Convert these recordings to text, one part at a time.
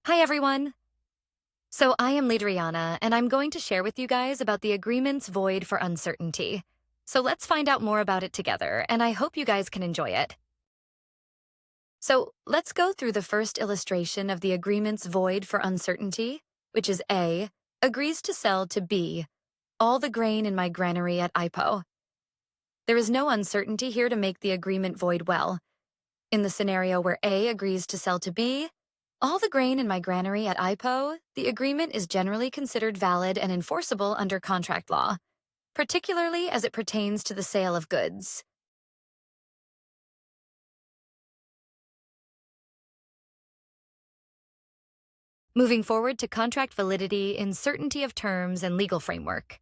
Hi, everyone. So I am Lidriana, and I'm going to share with you guys about the agreement's void for uncertainty. So let's find out more about it together, and I hope you guys can enjoy it. So let's go through the first illustration of the agreement's void for uncertainty, which is A, agrees to sell to B, all the grain in my granary at IPO. There is no uncertainty here to make the agreement void well. In the scenario where A agrees to sell to B, all the grain in my granary at IPO, the agreement is generally considered valid and enforceable under contract law, particularly as it pertains to the sale of goods. Moving forward to contract validity in certainty of terms and legal framework.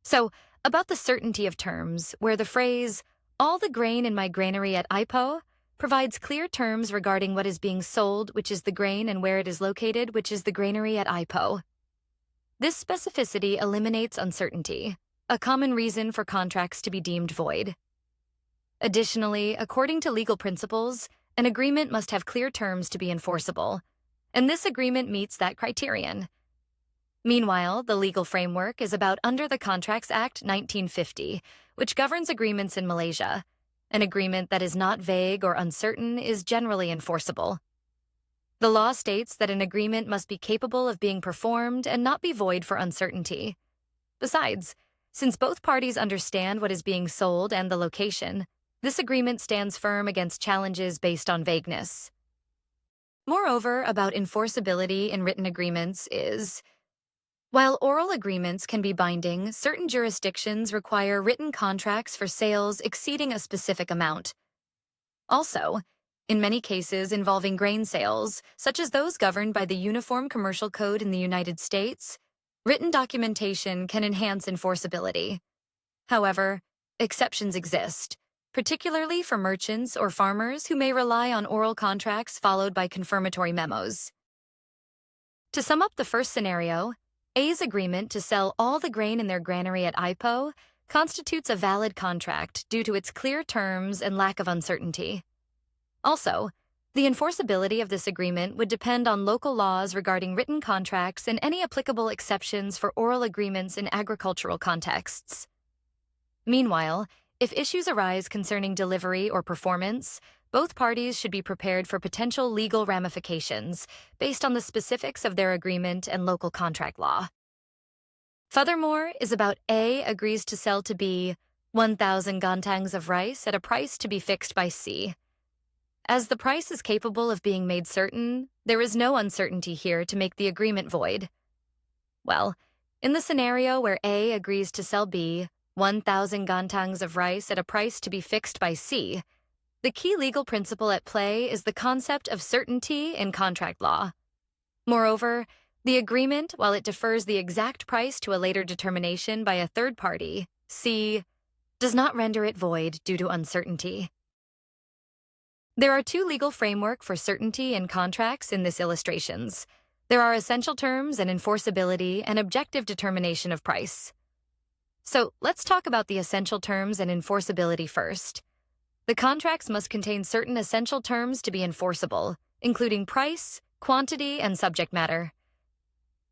So, about the certainty of terms, where the phrase, all the grain in my granary at IPO, provides clear terms regarding what is being sold, which is the grain, and where it is located, which is the granary at IPO. This specificity eliminates uncertainty, a common reason for contracts to be deemed void. Additionally, according to legal principles, an agreement must have clear terms to be enforceable, and this agreement meets that criterion. Meanwhile, the legal framework is about under the Contracts Act 1950, which governs agreements in Malaysia. An agreement that is not vague or uncertain is generally enforceable. The law states that an agreement must be capable of being performed and not be void for uncertainty. Besides, since both parties understand what is being sold and the location, this agreement stands firm against challenges based on vagueness. Moreover, about enforceability in written agreements is, while oral agreements can be binding, certain jurisdictions require written contracts for sales exceeding a specific amount. Also, in many cases involving grain sales, such as those governed by the Uniform Commercial Code in the United States, written documentation can enhance enforceability. However, exceptions exist, particularly for merchants or farmers who may rely on oral contracts followed by confirmatory memos. To sum up the first scenario, A's agreement to sell all the grain in their granary at IPO constitutes a valid contract due to its clear terms and lack of uncertainty. Also, the enforceability of this agreement would depend on local laws regarding written contracts and any applicable exceptions for oral agreements in agricultural contexts. Meanwhile, if issues arise concerning delivery or performance, both parties should be prepared for potential legal ramifications based on the specifics of their agreement and local contract law. Furthermore is about A agrees to sell to B 1,000 gantangs of rice at a price to be fixed by C. As the price is capable of being made certain, there is no uncertainty here to make the agreement void. Well, in the scenario where A agrees to sell B 1,000 gantangs of rice at a price to be fixed by C, the key legal principle at play is the concept of certainty in contract law. Moreover, the agreement, while it defers the exact price to a later determination by a third party, C, does not render it void due to uncertainty. There are two legal frameworks for certainty in contracts in this illustrations. There are essential terms and enforceability and objective determination of price. So let's talk about the essential terms and enforceability first. The contracts must contain certain essential terms to be enforceable, including price, quantity, and subject matter.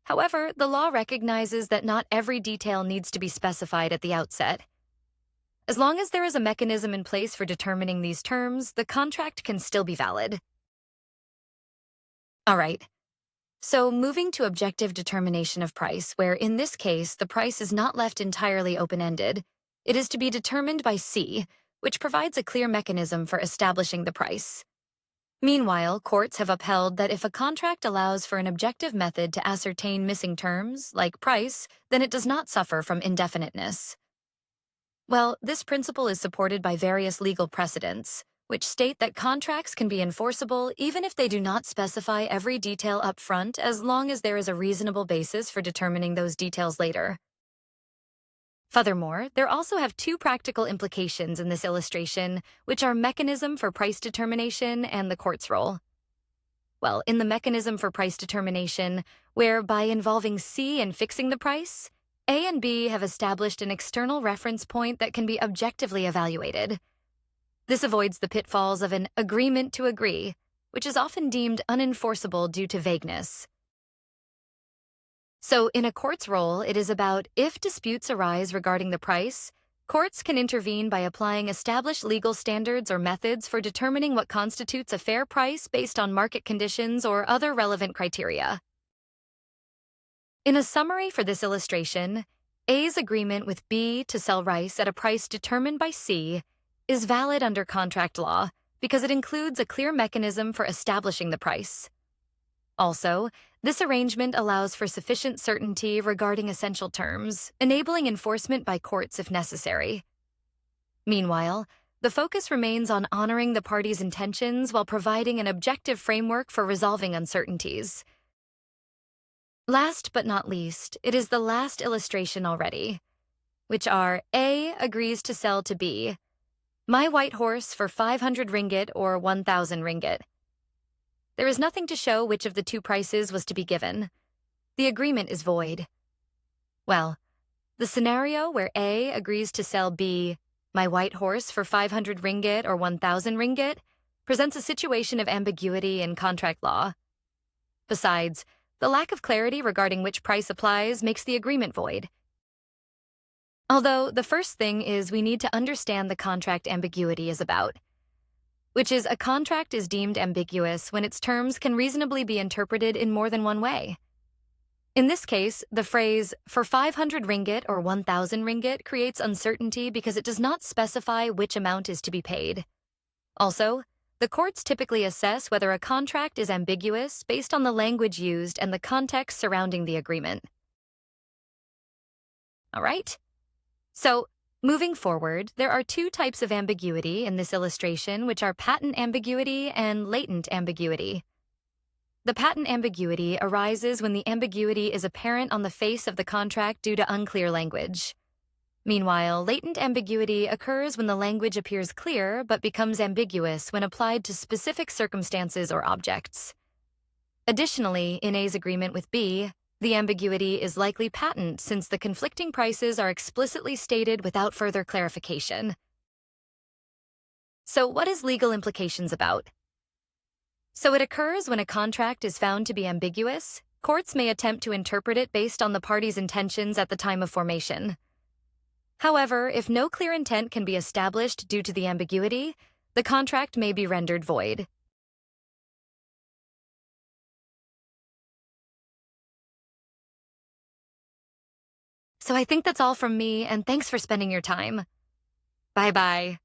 However, the law recognizes that not every detail needs to be specified at the outset. As long as there is a mechanism in place for determining these terms, the contract can still be valid. All right. So moving to objective determination of price, where in this case, the price is not left entirely open-ended. It is to be determined by C, which provides a clear mechanism for establishing the price. Meanwhile, courts have upheld that if a contract allows for an objective method to ascertain missing terms, like price, then it does not suffer from indefiniteness. Well, this principle is supported by various legal precedents, which state that contracts can be enforceable even if they do not specify every detail up front as long as there is a reasonable basis for determining those details later. Furthermore, there also have two practical implications in this illustration, which are mechanism for price determination and the court's role. Well, in the mechanism for price determination, where by involving C in fixing the price, A and B have established an external reference point that can be objectively evaluated. This avoids the pitfalls of an agreement to agree, which is often deemed unenforceable due to vagueness. So, in a court's role, it is about if disputes arise regarding the price, courts can intervene by applying established legal standards or methods for determining what constitutes a fair price based on market conditions or other relevant criteria. In a summary for this illustration, A's agreement with B to sell rice at a price determined by C is valid under contract law because it includes a clear mechanism for establishing the price. Also, this arrangement allows for sufficient certainty regarding essential terms, enabling enforcement by courts if necessary. Meanwhile, the focus remains on honoring the parties' intentions while providing an objective framework for resolving uncertainties. Last but not least, it is the last illustration already, which are A agrees to sell to B my white horse for 500 ringgit or 1,000 ringgit. There is nothing to show which of the two prices was to be given. The agreement is void. Well, the scenario where A agrees to sell B my white horse for 500 ringgit or 1,000 ringgit presents a situation of ambiguity in contract law. Besides, the lack of clarity regarding which price applies makes the agreement void. Although the first thing is we need to understand the contract ambiguity is about, which is a contract is deemed ambiguous when its terms can reasonably be interpreted in more than one way. In this case, the phrase, for 500 ringgit or 1,000 ringgit creates uncertainty because it does not specify which amount is to be paid. Also, the courts typically assess whether a contract is ambiguous based on the language used and the context surrounding the agreement. All right? So, moving forward, there are two types of ambiguity in this illustration, which are patent ambiguity and latent ambiguity. The patent ambiguity arises when the ambiguity is apparent on the face of the contract due to unclear language. Meanwhile, latent ambiguity occurs when the language appears clear but becomes ambiguous when applied to specific circumstances or objects. Additionally, in A's agreement with B, the ambiguity is likely patent since the conflicting prices are explicitly stated without further clarification. So, what is legal implications about? So it occurs when a contract is found to be ambiguous. Courts may attempt to interpret it based on the parties' intentions at the time of formation. However, if no clear intent can be established due to the ambiguity, the contract may be rendered void. So I think that's all from me, and thanks for spending your time. Bye-bye.